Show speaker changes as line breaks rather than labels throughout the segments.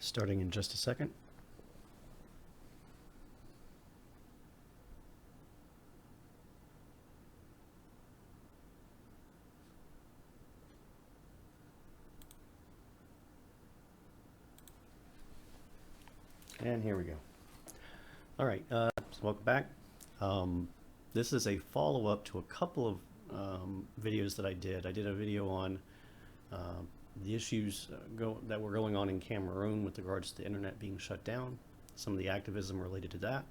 Starting in just a second. And here we go. All right, so welcome back. This is a follow-up to a couple of videos that I did. I did a video on the issues that were going on in Cameroon with regards to the internet being shut down, some of the activism related to that.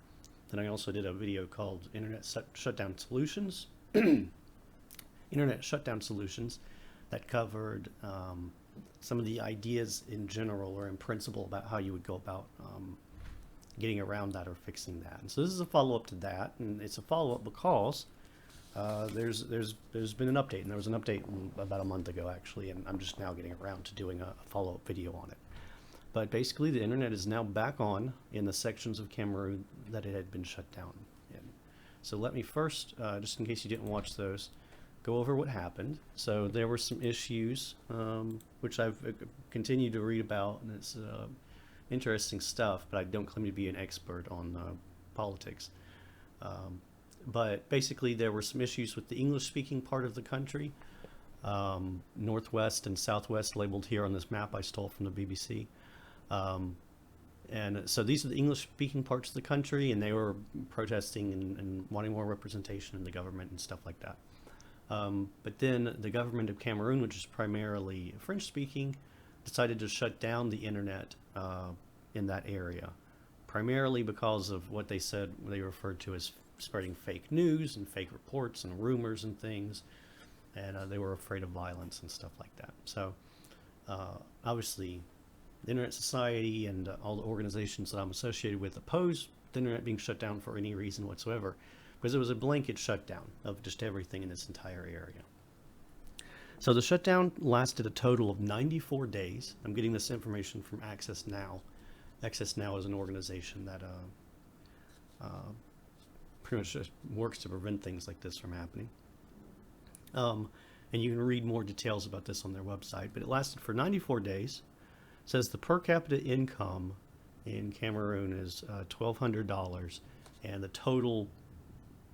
Then I also did a video called Internet Shutdown Solutions, Internet Shutdown Solutions, that covered some of the ideas in general or in principle about how you would go about getting around that or fixing that. And so this is a follow-up to that, and it's a follow-up because there's been an update, and there was an update about a month ago actually, and I'm just now getting around to doing a follow-up video on it. But basically the internet is now back on in the sections of Cameroon that it had been shut down in. So let me first, just in case you didn't watch those, go over what happened. So there were some issues which I've continued to read about, and it's interesting stuff, but I don't claim to be an expert on politics. But basically there were some issues with the English-speaking part of the country, Northwest and Southwest labeled here on this map I stole from the BBC. And so these are the English-speaking parts of the country, and they were protesting and wanting more representation in the government and stuff like that. But then the government of Cameroon, which is primarily French-speaking, decided to shut down the internet in that area, primarily because of what they said they referred to as spreading fake news and fake reports and rumors and things, and they were afraid of violence and stuff like that. So obviously the Internet Society and all the organizations that I'm associated with oppose the internet being shut down for any reason whatsoever, because it was a blanket shutdown of just everything in this entire area. So the shutdown lasted a total of 94 days. I'm getting this information from Access Now. Access Now is an organization that pretty much just works to prevent things like this from happening. And you can read more details about this on their website, but it lasted for 94 days. It says the per capita income in Cameroon is $1,200, and the total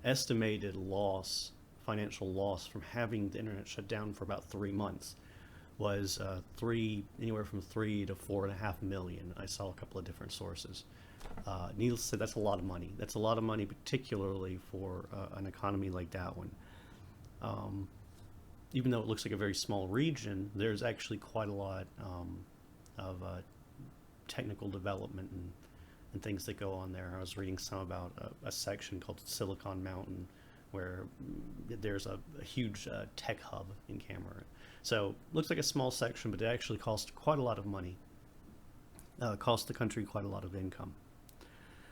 estimated loss, financial loss from having the internet shut down for about 3 months was anywhere from 3 to 4.5 million. I saw a couple of different sources. Needless to say, that's a lot of money. That's a lot of money, particularly for an economy like that one. Even though it looks like a very small region, there's actually quite a lot of technical development and things that go on there. I was reading some about a section called Silicon Mountain, where there's a huge tech hub in Cameroon. So looks like a small section, but it actually cost quite a lot of money. Cost the country quite a lot of income.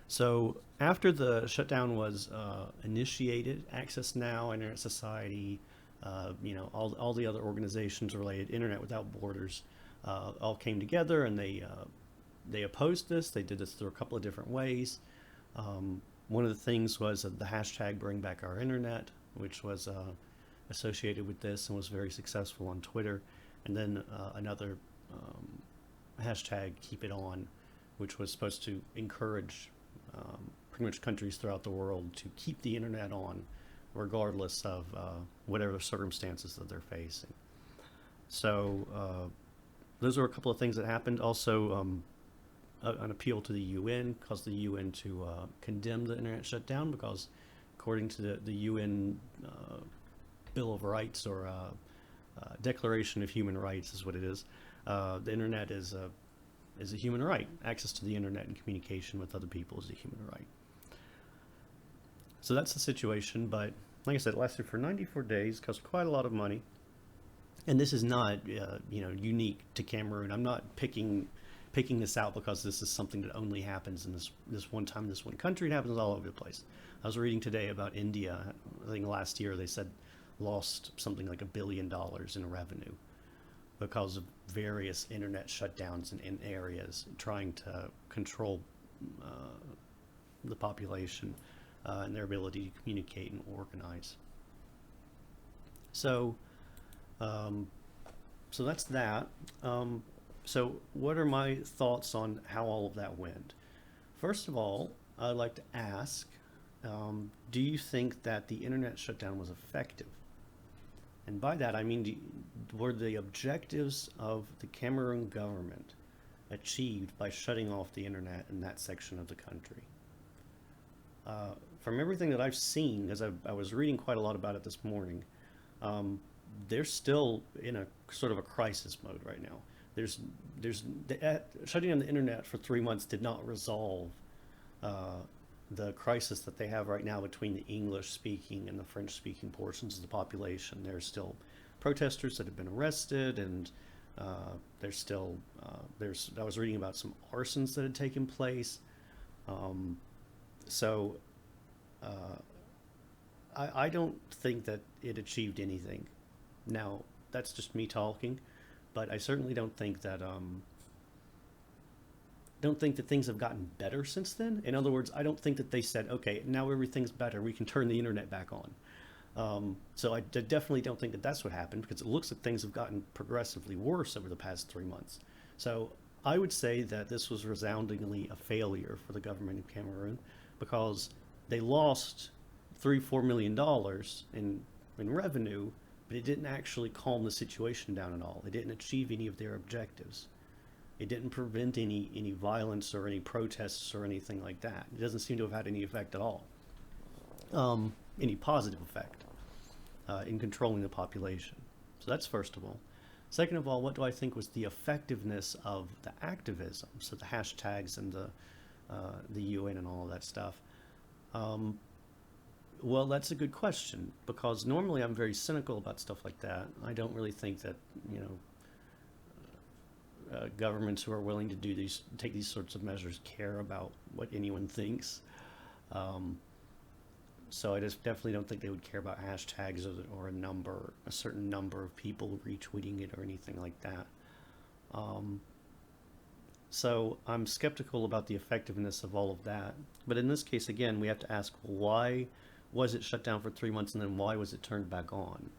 So after the shutdown was initiated, Access Now, Internet Society, all the other organizations related, Internet Without Borders, all came together, and they opposed this. They did this through a couple of different ways. One of the things was the hashtag Bring Back Our Internet, which was associated with this and was very successful on Twitter. And then another hashtag Keep It On, which was supposed to encourage pretty much countries throughout the world to keep the internet on, regardless of whatever circumstances that they're facing. So those are a couple of things that happened. Also, an appeal to the UN caused the UN to condemn the internet shutdown, because according to the UN Bill of Rights, or Declaration of Human Rights is what it is, the internet is a human right. Access to the internet and communication with other people is a human right. So that's the situation, but like I said, it lasted for 94 days, cost quite a lot of money. And this is not unique to Cameroon. I'm not picking this out because this is something that only happens in this one time, this one country. It happens all over the place. I was reading today about India. I think last year they said lost something like $1 billion in revenue because of various internet shutdowns in areas trying to control the population and their ability to communicate and organize. So so that's that. So, what are my thoughts on how all of that went? First of all, I'd like to ask, do you think that the internet shutdown was effective? And by that, I mean, were the objectives of the Cameroon government achieved by shutting off the internet in that section of the country? From everything that I've seen, as I was reading quite a lot about it this morning, um, they're still in a sort of a crisis mode right now. There's, shutting down the internet for 3 months did not resolve uh, the crisis that they have right now between the English speaking and the French speaking portions of the population. There's still protesters that have been arrested, and there's still, I was reading about some arsons that had taken place. Um, so uh, I don't think that it achieved anything. Now, that's just me talking, but I certainly don't think that things have gotten better since then. In other words, I don't think that they said, okay, now everything's better, we can turn the internet back on. So I definitely don't think that that's what happened, because it looks like things have gotten progressively worse over the past 3 months. So I would say that this was resoundingly a failure for the government of Cameroon, because they lost $3-4 million in revenue, but it didn't actually calm the situation down at all. It didn't achieve any of their objectives. It didn't prevent any violence or any protests or anything like that. It doesn't seem to have had any effect at all, any positive effect in controlling the population. So that's first of all. Second of all, what do I think was the effectiveness of the activism? So the hashtags and the UN and all of that stuff. Um, well, that's a good question, because normally I'm very cynical about stuff like that. I don't really think that, you know, governments who are willing to take these sorts of measures care about what anyone thinks. Um, so I just definitely don't think they would care about hashtags or a certain number of people retweeting it or anything like that. Um, so I'm skeptical about the effectiveness of all of that. But in this case, again, we have to ask, why was it shut down for 3 months, and then why was it turned back on?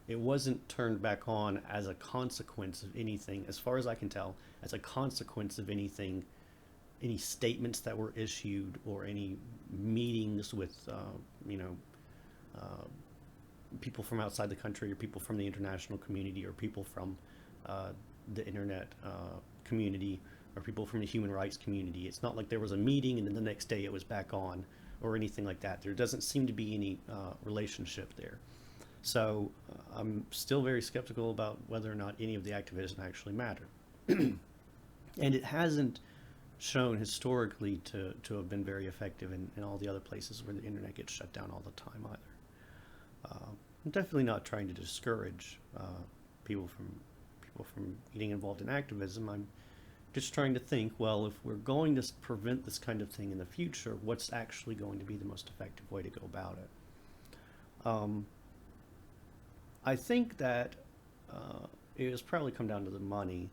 It wasn't turned back on as a consequence of anything, as far as I can tell, as a consequence of anything, any statements that were issued or any meetings with, you know, uh, people from outside the country, or people from the international community, or people from uh, the internet community, or people from the human rights community. It's not like there was a meeting and then the next day it was back on, or anything like that. There doesn't seem to be any relationship there. So I'm still very skeptical about whether or not any of the activism actually mattered. And it hasn't shown historically to have been very effective in all the other places where the internet gets shut down all the time either. I'm definitely not trying to discourage people from getting involved in activism. I'm just trying to think, well, if we're going to prevent this kind of thing in the future, what's actually going to be the most effective way to go about it? I think that it has probably come down to the money,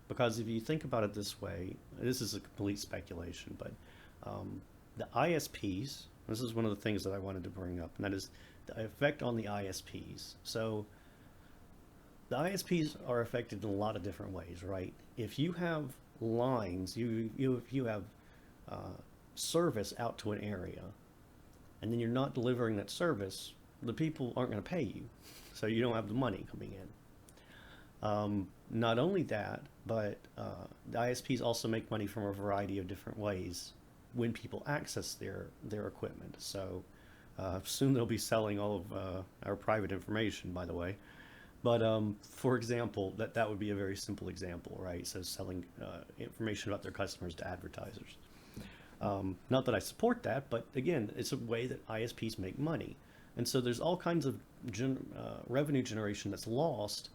because if you think about it this way, this is a complete speculation, but the ISPs, this is one of the things that I wanted to bring up, and that is the effect on the ISPs. So the ISPs are affected in a lot of different ways, right? If you have lines, if you have uh, service out to an area, and then you're not delivering that service, the people aren't going to pay you, so you don't have the money coming in. Not only that, but the ISPs also make money from a variety of different ways when people access their equipment. So soon they'll be selling all of our private information, by the way. But for example, that would be a very simple example, right? So selling information about their customers to advertisers. Not that I support that, but again, it's a way that ISPs make money. And so there's all kinds of revenue generation that's lost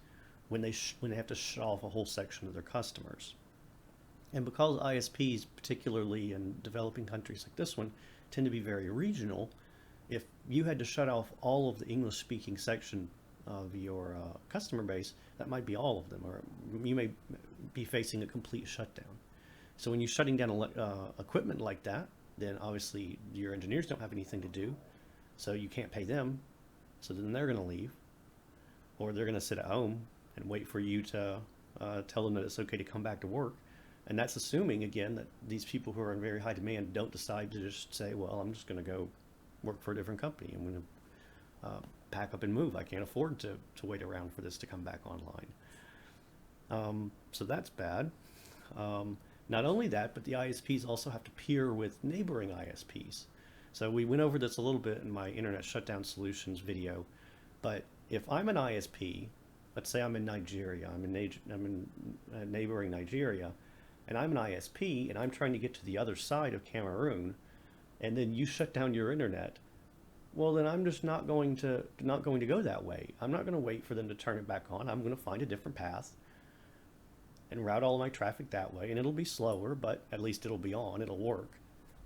when they have to shut off a whole section of their customers. And because ISPs, particularly in developing countries like this one, tend to be very regional, if you had to shut off all of the English-speaking section of your customer base, that might be all of them, or you may be facing a complete shutdown. So when you're shutting down equipment like that, then obviously your engineers don't have anything to do, so you can't pay them, so then they're going to leave, or they're going to sit at home and wait for you to tell them that it's okay to come back to work. And that's assuming, again, that these people who are in very high demand don't decide to just say, well, I'm just going to go work for a different company. I'm going to pack up and move. I can't afford to wait around for this to come back online. So that's bad. Not only that, but the ISPs also have to peer with neighboring ISPs. So we went over this a little bit in my Internet Shutdown Solutions video, but if I'm an ISP, let's say I'm in Nigeria, I'm in neighboring Nigeria, and I'm an ISP, and I'm trying to get to the other side of Cameroon, and then you shut down your internet, well, then I'm just not going to go that way. I'm not going to wait for them to turn it back on. I'm going to find a different path and route all my traffic that way, and it'll be slower, but at least it'll be on, it'll work.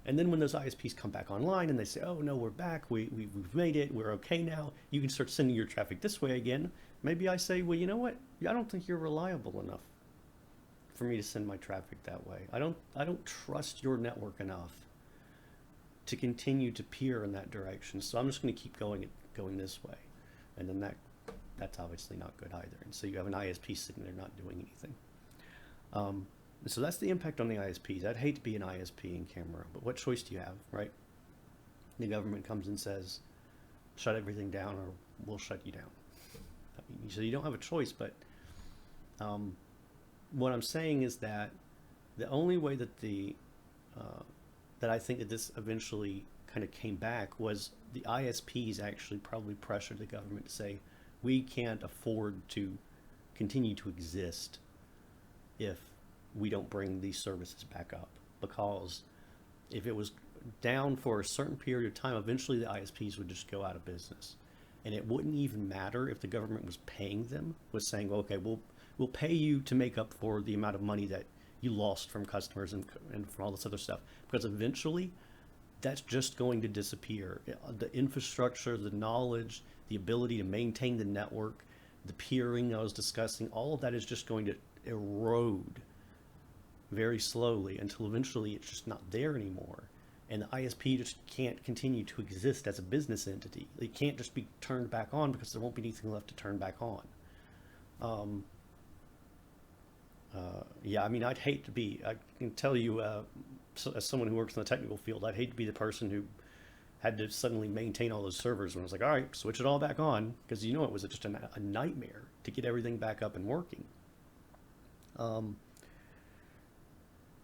And then when those ISPs come back online and they say, oh no, we're back, we've made it, we're okay now, you can start sending your traffic this way again. Maybe I say, well, you know what? I don't think you're reliable enough for me to send my traffic that way. I don't trust your network enough to continue to peer in that direction. So I'm just going to keep going this way. And then that's obviously not good either. And so you have an ISP sitting there not doing anything. So that's the impact on the ISPs. I'd hate to be an ISP in Cameroon, but what choice do you have, right? The government comes and says, shut everything down or we'll shut you down. I mean, so you don't have a choice, but what I'm saying is that the only way that that I think that this eventually kind of came back was the ISPs actually probably pressured the government to say, we can't afford to continue to exist if we don't bring these services back up, because if it was down for a certain period of time, eventually the ISPs would just go out of business. And it wouldn't even matter if the government was paying them, was saying, okay, we'll pay you to make up for the amount of money that you lost from customers and from all this other stuff, because eventually that's just going to disappear. The infrastructure, the knowledge, the ability to maintain the network, the peering I was discussing, all of that is just going to erode very slowly until eventually it's just not there anymore. And the ISP just can't continue to exist as a business entity. It can't just be turned back on because there won't be anything left to turn back on. Yeah, I mean, I'd hate to be, I can tell you, as someone who works in the technical field, I'd hate to be the person who had to suddenly maintain all those servers when I was like, all right, switch it all back on, because it was just a nightmare to get everything back up and working.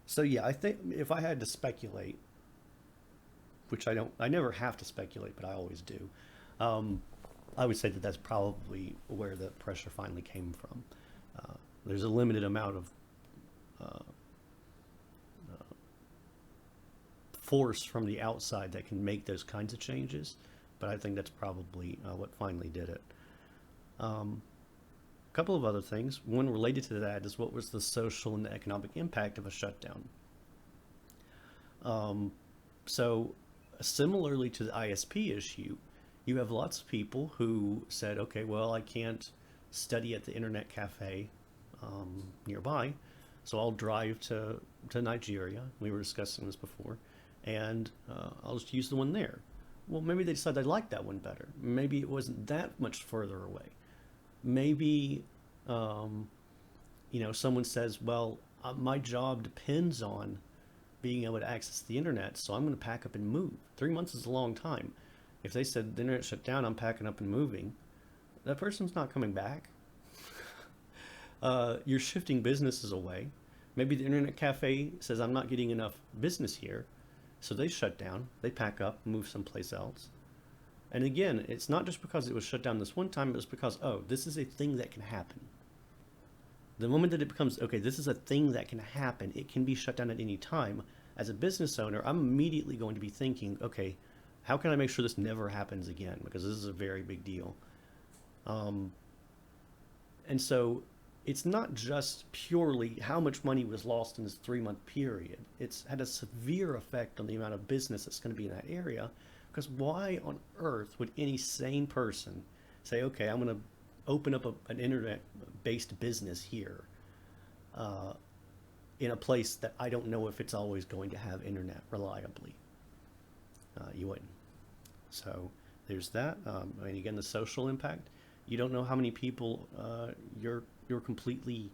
So yeah, I think if I had to speculate, which I never have to speculate, but I always do, I would say that that's probably where the pressure finally came from. There's a limited amount of force from the outside that can make those kinds of changes, but I think that's probably what finally did it. A couple of other things. One related to that is, what was the social and the economic impact of a shutdown? So similarly to the ISP issue, you have lots of people who said, okay, well, I can't study at the internet cafe nearby, so I'll drive to Nigeria. We were discussing this before, and I'll just use the one there. Well, maybe they decided they liked that one better. Maybe it wasn't that much further away. Maybe someone says, well, my job depends on being able to access the internet, so I'm going to pack up and move. 3 months is a long time. If they said the internet shut down, I'm packing up and moving, that person's not coming back. You're shifting businesses away. Maybe the internet cafe says, I'm not getting enough business here, so they shut down, they pack up, move someplace else. And again, it's not just because it was shut down this one time, it was because, oh, this is a thing that can happen. The moment that it becomes, okay, this is a thing that can happen, it can be shut down at any time. As a business owner, I'm immediately going to be thinking, okay, how can I make sure this never happens again? Because this is a very big deal. And so it's not just purely how much money was lost in this 3-month period. It's had a severe effect on the amount of business that's going to be in that area. Because why on earth would any sane person say, okay, I'm going to open up an internet-based business here in a place that I don't know if it's always going to have internet reliably? You wouldn't. So there's that. And again, the social impact. You don't know how many people you're completely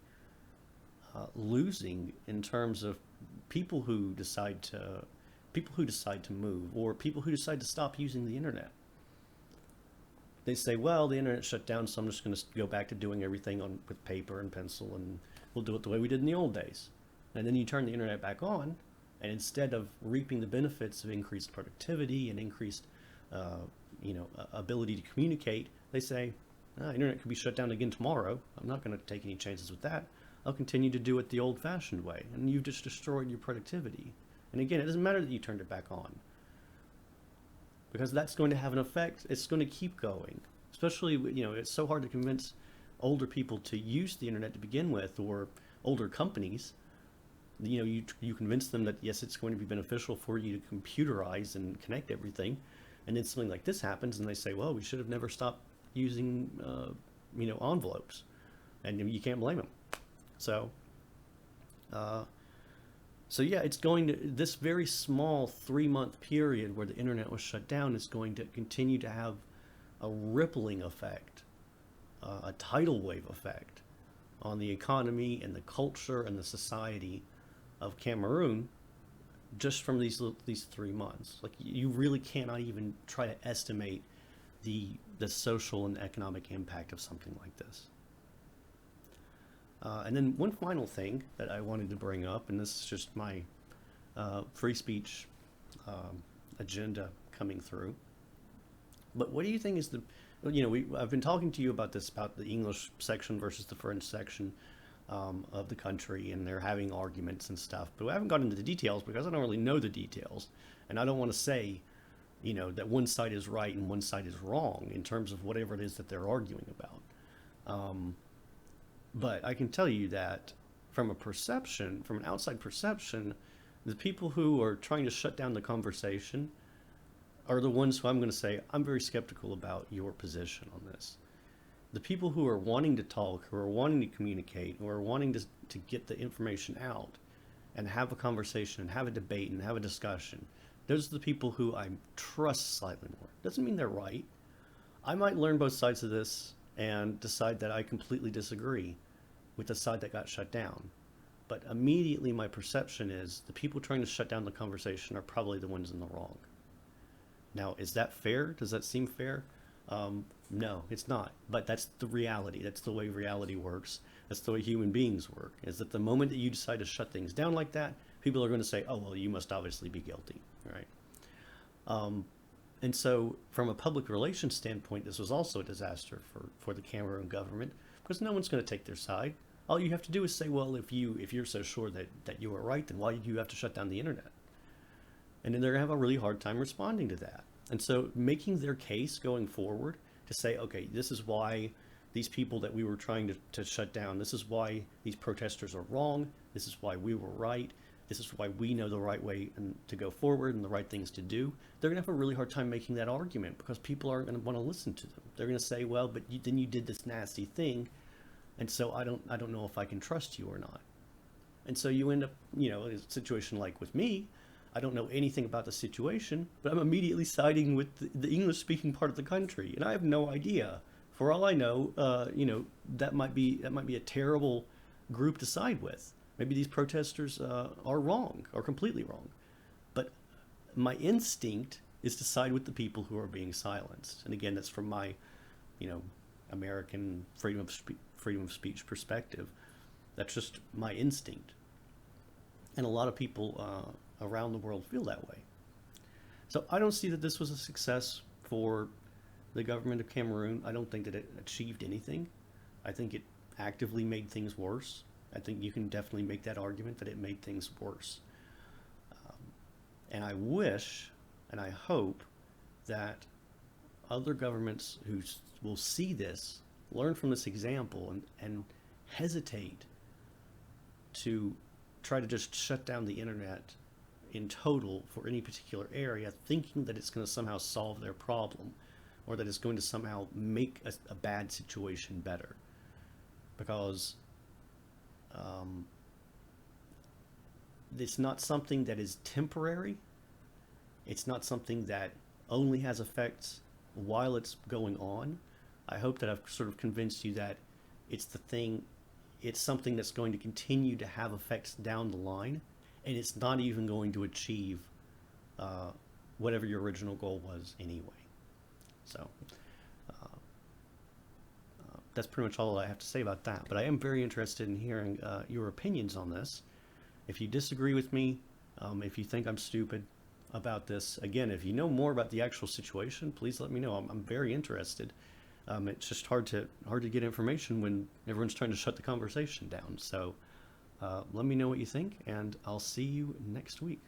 losing in terms of people who decide to move, or people who decide to stop using the internet. They say, well, the internet shut down, so I'm just going to go back to doing everything with paper and pencil, and we'll do it the way we did in the old days. And then you turn the internet back on, and instead of reaping the benefits of increased productivity and increased ability to communicate, they say, internet could be shut down again tomorrow. I'm not going to take any chances with that. I'll continue to do it the old-fashioned way. And you've just destroyed your productivity. And again, it doesn't matter that you turned it back on, because that's going to have an effect. It's going to keep going. Especially, it's so hard to convince older people to use the internet to begin with, or older companies. You convince them that, yes, it's going to be beneficial for you to computerize and connect everything. And then something like this happens, and they say, well, we should have never stopped using, envelopes. And you can't blame them. So yeah, it's going to, this very small 3-month period where the internet was shut down is going to continue to have a rippling effect, a tidal wave effect on the economy and the culture and the society of Cameroon, just from these 3 months. Like, you really cannot even try to estimate the social and economic impact of something like this. And then one final thing that I wanted to bring up, and this is just my free speech agenda coming through. But what do you think is I've been talking to you about this, about the English section versus the French section of the country, and they're having arguments and stuff. But I haven't gotten into the details because I don't really know the details. And I don't want to say, that one side is right and one side is wrong in terms of whatever it is that they're arguing about. But I can tell you that from an outside perception, the people who are trying to shut down the conversation are the ones who I'm going to say, I'm very skeptical about your position on this. The people who are wanting to talk, who are wanting to communicate, who are wanting to get the information out and have a conversation and have a debate and have a discussion, those are the people who I trust slightly more. Doesn't mean they're right. I might learn both sides of this and decide that I completely disagree with the side that got shut down. But immediately my perception is the people trying to shut down the conversation are probably the ones in the wrong. Now, is that fair? Does that seem fair? No, it's not. But that's the reality. That's the way reality works. That's the way human beings work, is that the moment that you decide to shut things down like that, people are going to say, oh, well, you must obviously be guilty, right? And so from a public relations standpoint, this was also a disaster for the Cameroon government, because no one's going to take their side. All you have to do is say, well, if you're so sure that you were right, then why did you have to shut down the internet? And then they're going to have a really hard time responding to that. And so making their case going forward to say, okay, this is why these people that we were trying to shut down, this is why these protesters are wrong, this is why we were right, this is why we know the right way to go forward and the right things to do, they're going to have a really hard time making that argument, because people aren't going to want to listen to them. They're going to say, well, but then you did this nasty thing, and so I don't know if I can trust you or not. And so you end up, in a situation like with me, I don't know anything about the situation, but I'm immediately siding with the English-speaking part of the country, and I have no idea. For all I know, that might be a terrible group to side with. Maybe these protesters are wrong, or completely wrong. But my instinct is to side with the people who are being silenced. And again, that's from my, American freedom of speech perspective. That's just my instinct. And a lot of people around the world feel that way. So I don't see that this was a success for the government of Cameroon. I don't think that it achieved anything. I think it actively made things worse. I think you can definitely make that argument that it made things worse. And I wish and I hope that other governments who will see this, learn from this example, and hesitate to try to just shut down the internet in total for any particular area, thinking that it's going to somehow solve their problem, or that it's going to somehow make a bad situation better. Because it's not something that is temporary. It's not something that only has effects while it's going on. I hope that I've sort of convinced you that it's the thing, it's something that's going to continue to have effects down the line, and it's not even going to achieve uh, whatever your original goal was anyway. So that's pretty much all I have to say about that. But I am very interested in hearing your opinions on this. If you disagree with me, if you think I'm stupid about this, again, if you know more about the actual situation, please let me know. I'm very interested. It's just hard to get information when everyone's trying to shut the conversation down. So let me know what you think, and I'll see you next week.